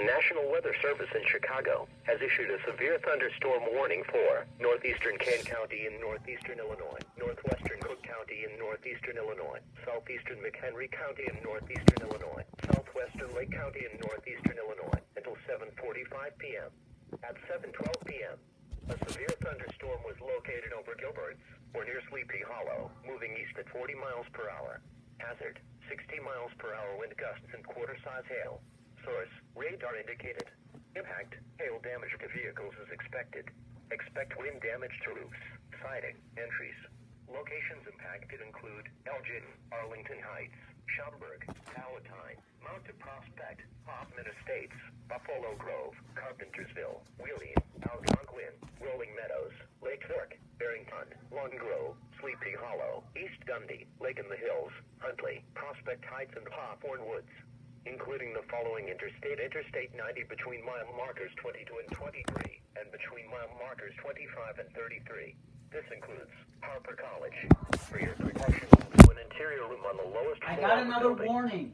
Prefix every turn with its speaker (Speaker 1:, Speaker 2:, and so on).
Speaker 1: National Weather Service in Chicago has issued a severe thunderstorm warning for northeastern Kane County in northeastern Illinois, northwestern Cook County in northeastern Illinois, southeastern McHenry County in northeastern Illinois, southwestern Lake County in northeastern Illinois until 7:45 p.m. At 7:12 p.m., a severe thunderstorm was located over Gilberts or near Sleepy Hollow, moving east at 40 miles per hour. Hazard, 60 miles per hour wind gusts and quarter-size hail. Source, radar indicated. Impact, hail damage to vehicles is expected. Expect wind damage to roofs, siding, entries. Locations impacted include Elgin, Arlington Heights, Schaumburg, Palatine, Mount to Prospect, Hoffman Estates, Buffalo Grove, Carpentersville, Wheeling, Algonquin, Rolling Meadows, Lake Fork, Barrington, Long Grove, Sleepy Hollow, East Dundee, Lake in the Hills, Huntley, Prospect Heights, and Hawthorne Woods, including the following Interstate 90 between mile markers 22 and 23, and between mile markers 25 and 33. This includes Harper College. For your protection, move to an interior room on the lowest floor.
Speaker 2: I got another warning.